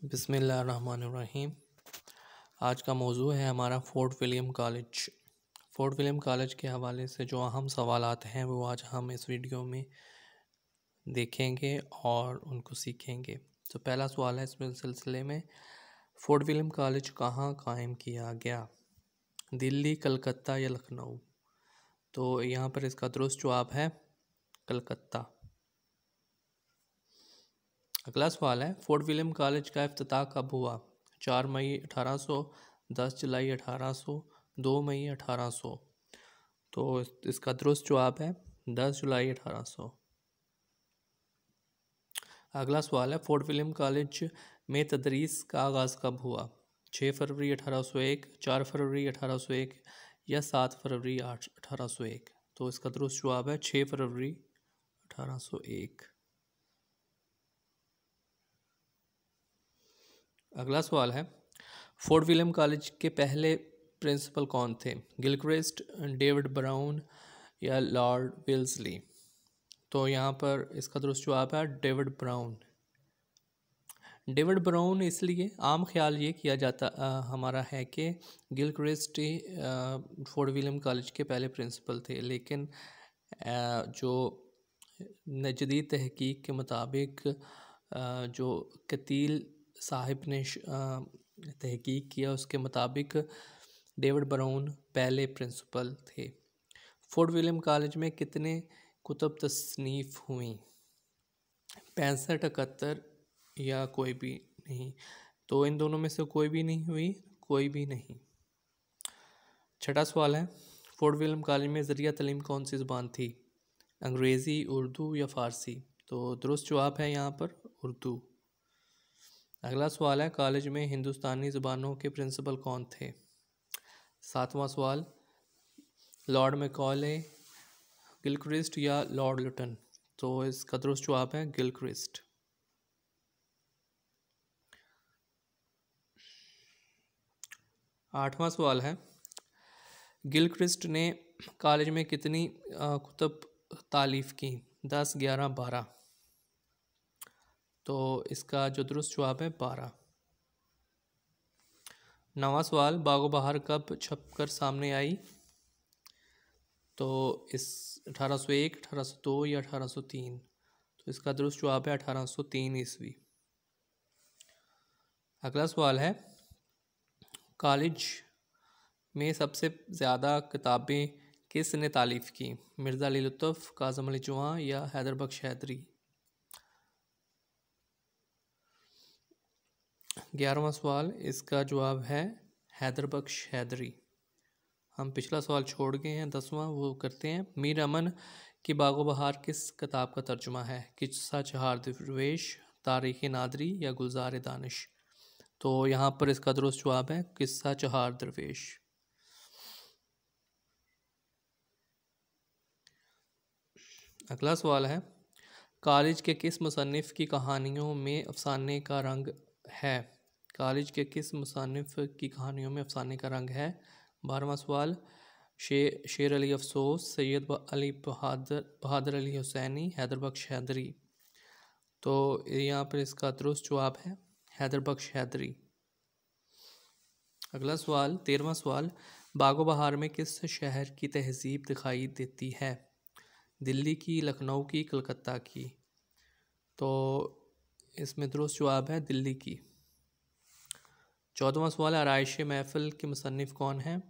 बिस्मिल्लाहिर्रहमानिर्रहीम। आज का मौजू है हमारा fort William college. Fort William college के हवाले से जो अहम सवालात हैं वो आज हम इस वीडियो में देखेंगे और उनको सीखेंगे। तो पहला सवाल है इस सिलसिले में, फोर्ट विलियम कॉलेज कहाँ कायम किया गया? दिल्ली, कलकत्ता या लखनऊ? तो यहाँ पर इसका दुरुस्त जवाब है कलकत्ता। अगला सवाल है, फोर्ट विलियम कॉलेज का इफ्तिताह कब हुआ? 4 मई 1800, 10 जुलाई 1800, 2 मई 1800? तो इसका दुरुस्त जवाब है 10 जुलाई 1800। अगला सवाल है, फोर्ट विलियम कॉलेज में तदरीस का आगाज़ कब हुआ? 6 फरवरी 1801, 4 फरवरी 1801 या 7 फरवरी 1801? तो इसका दुरुस्त जवाब है 6 फरवरी 1801। अगला सवाल है, फोर्ट विलियम कॉलेज के पहले प्रिंसिपल कौन थे? गिलक्रिस्ट, डेविड ब्राउन या लॉर्ड वेल्सली? तो यहाँ पर इसका दुरुस्त जवाब है डेविड ब्राउन। डेविड ब्राउन इसलिए आम ख्याल ये किया जाता हमारा है कि गिलक्रिस्ट फोर्ट विलियम कॉलेज के पहले प्रिंसिपल थे, लेकिन जो जदीद तहकीक के मुताबिक जो कतील साहिब ने तहकीक किया उसके मुताबिक डेविड ब्राउन पहले प्रिंसिपल थे। फोर्ट विलियम कॉलेज में कितने कुतुब तसनीफ़ हुई? 65, 71 या कोई भी नहीं? तो इन दोनों में से कोई भी नहीं हुई, कोई भी नहीं। छठा सवाल है, फोर्ट विलियम कॉलेज में ज़रिया तालीम कौन सी ज़ुबान थी? अंग्रेज़ी, उर्दू या फ़ारसी? तो दुरुस्त जवाब है यहाँ पर उर्दू। अगला सवाल है, कॉलेज में हिंदुस्तानी ज़ुबानों के प्रिंसिपल कौन थे? सातवां सवाल, लॉर्ड मैकॉले, गिलक्रिस्ट या लॉर्ड लुटन? तो इसका दुरुस्त जवाब है गिलक्रिस्ट। आठवां सवाल है, गिलक्रिस्ट ने कॉलेज में कितनी कुतुब तालीफ़ की? 10, 11, 12? तो इसका जो दुरुस्त जवाब है 12। नवां सवाल, बागो बहार कब छपकर सामने आई? तो इस 1801, 1802 या 1803? तो इसका दुरुस्त जवाब है 1803 ईस्वी। अगला सवाल है, कॉलेज में सबसे ज़्यादा किताबें किसने तालीफ़ की? मिर्ज़ा अली लुत्फ़, काज़म अली जुआ या हैदर बख्श हैदरी? 11वां सवाल, इसका जवाब है हैदर बख्श हैदरी। हम पिछला सवाल छोड़ गए हैं, 10वां वो करते हैं। मीर अमन की बागो बहार किस किताब का तर्जुमा है? किस्सा चहार दरवेश, तारीख़ नादरी या गुलजार दानिश? तो यहाँ पर इसका दुरुस्त जवाब है किस्सा चहार दरवेश। अगला सवाल है, कॉलेज के किस मुसन्निफ़ की कहानियों में अफसाने का रंग है? कॉलेज के किस मुसन्निफ़ की कहानियों में अफसाने का रंग है? 12वां सवाल, शेर अली अफसोस, सैयद अली बहादुर अली हुसैनी, हैदर बख्श हैदरी? तो यहाँ पर इसका दुरुस्त जवाब है हैदर बख्श हैदरी। अगला सवाल, 13वां सवाल, बागो बहार में किस शहर की तहजीब दिखाई देती है? दिल्ली की, लखनऊ की, कलकत्ता की? तो इसमें दुरुस्त जवाब है दिल्ली की। 14वां सवाल, आराइश महफिल के मुसन्निफ़ कौन हैं?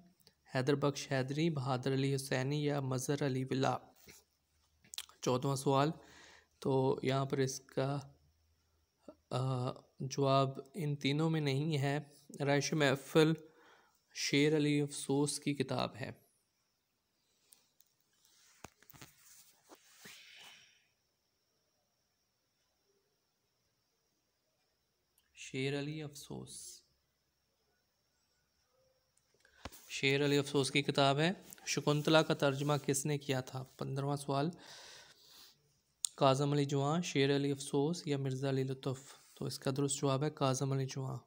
हैदर बख्श हैदरी, बहादुर अली हुसैनी या मज़हर अली विला? 14वां सवाल, तो यहाँ पर इसका जवाब इन तीनों में नहीं है। आराइश महफिल शेर अली अफसोस की किताब है। शेर अली अफसोस, शेर अली अफसोस की किताब है। शकुंतला का तर्जुमा किसने किया था? 15वां सवाल, काज़म अली जुआ, शेर अली अफसोस या मिर्ज़ा अली लुत्फ़? तो इसका दुरुस्त जवाब है काज़म अली जुआ।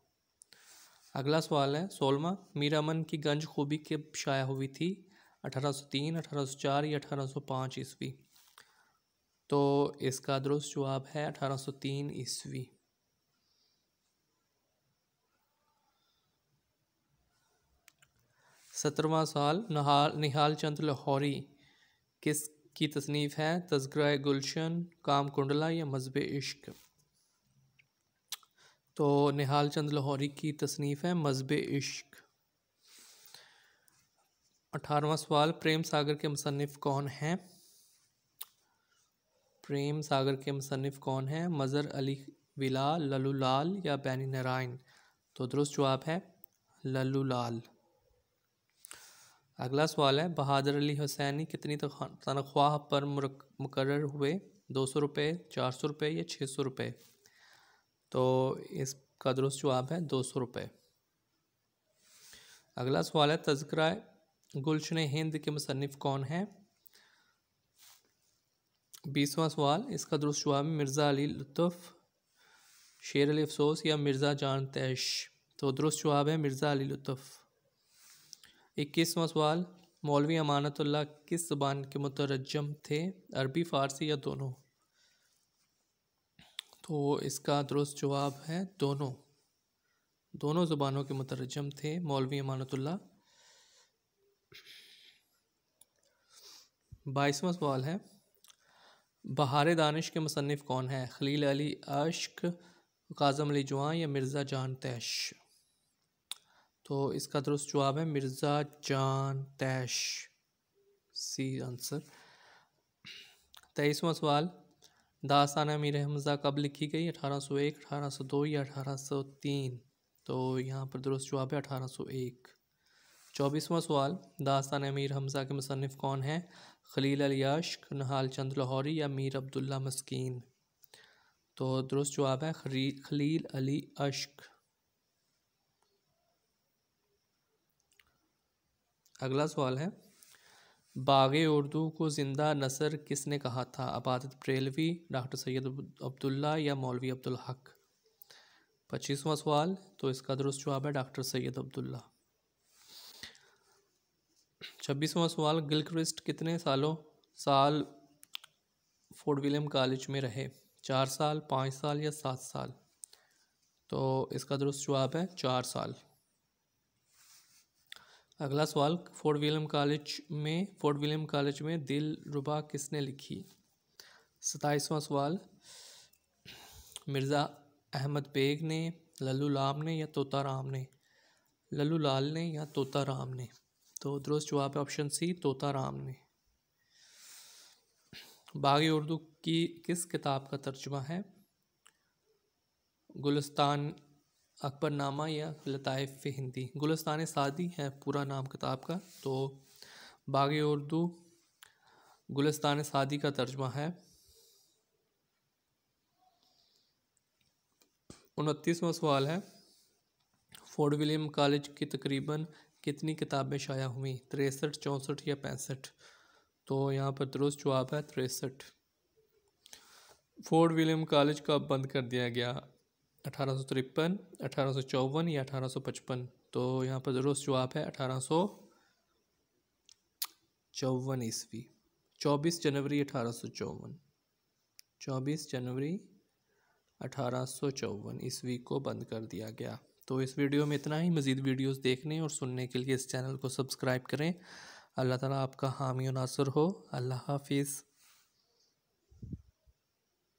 अगला सवाल है 16वां, मीर अमन की गंज खूबी कब शाया हुई थी? 1803, 1804 या 1805 ईस्वी? तो इसका दुरुस्त जवाब है 1803 ईस्वी। 17वां सवाल, निहाल चंद लाहौरी किस की तसनीफ़ है? तज़किरा गुलशन, काम कुंडला या मज़हब इश्क? तो निहाल चंद लाहौरी की तसनीफ़ है मज़हब इश्क। 18वां सवाल, प्रेम सागर के मुसन्निफ़ कौन हैं? प्रेम सागर के मुसन्निफ़ कौन हैं? मज़हर अली विला, लल्लू लाल या बैनी नारायण? तो दुरुस्त जवाब है लल्लू लाल। अगला सवाल है, बहादुर अली हुसैनी कितनी तनख्वाह पर मुकर्रर हुए? 200 रुपये, 400 रुपये या 600 रुपये? तो इसका दुरुस्त जवाब है 200 रुपये। अगला सवाल है, तज़किरा गुलशन हिंद के मुसन्निफ़ कौन हैं? 20वां सवाल, इसका दुरुस्त जवाब मिर्ज़ा अली लुत्फ़, शेर अली अफसोस या मिर्ज़ा जान तैश? तो दुरुस्त जवाब है मिर्ज़ा अली लुत्फ़। 21वां सवाल, मौलवी अमानतुल्लाह किस ज़बान के मुतरज्जम थे? अरबी, फ़ारसी या दोनों? तो इसका दुरुस्त जवाब है दोनों ज़बानों के मुतरज्जम थे मौलवी अमानतुल्लाह। 22वां सवाल है, बहार दानिश के मुसन्निफ़ कौन है? खलील अली अश्क, काज़म अली जवां या मिर्ज़ा जान तैश? तो इसका दुरुस्त जवाब है मिर्ज़ा जान तैश, सी आंसर। 23वां सवाल, दास्तान अमीर हमज़ा कब लिखी गई? 1801, 1802 या 1803? तो यहाँ पर दुरुस्त जवाब है 1801। 24वां सवाल, दास्तान अमीर हमज़ा के मुसन्निफ़ कौन हैं? खलील अली अश्क, निहाल चंद लाहौरी या मीर अब्दुल्ला मस्कीन? तो दुरुस्त जवाब है खलील अली अश्क। अगला सवाल है, बाग़े उर्दू को ज़िंदा नसर किसने कहा था? अबादत बरेलवी, डॉक्टर सैयद अब्दुल्ला या मौलवी अब्दुल हक? 25वां सवाल, तो इसका दुरुस्त जवाब है डॉक्टर सैयद अब्दुल्ला। 26वां सवाल, गिलक्रिस्ट कितने साल फोर्ट विलियम कॉलेज में रहे? 4 साल, 5 साल या 7 साल? तो इसका दुरुस्त जवाब है 4 साल। अगला सवाल, फोर्ट विलियम कॉलेज में दिलरुबा किसने लिखी? 27वां सवाल, मिर्ज़ा अहमद बेग ने, लल्लू लाम ने या तोता राम ने? लल्लू लाल ने या तोता राम ने? तो दुरुस्त जवाब है ऑप्शन सी, तोता राम ने। बाग़े उर्दू की किस किताब का तर्जुमा है? गुलिस्तान अकबरनामा या लताइफ़ हिंदी? गुलिस्तान सादी है पूरा नाम किताब का, तो बाग़े उर्दू गुलिस्तान सादी का तर्जुमा है। 29वां सवाल है, फोर्ट विलियम कॉलेज की तकरीबन कितनी किताबें शाया हुई? 63, 64 या 65? तो यहाँ पर दुरुस्त जवाब है 63। फोर्ट विलियम कॉलेज कब बंद कर दिया गया? 1853, 1854 या 1855? तो यहाँ पर दुरुस्त जवाब है 1854 ईस्वी। 24 जनवरी 1854, 24 जनवरी 1854 ईस्वी को बंद कर दिया गया। तो इस वीडियो में इतना ही। मज़ीद वीडियोस देखने और सुनने के लिए इस चैनल को सब्सक्राइब करें। अल्लाह ताला आपका हामी और नासर हो। अल्लाह हाफिज़।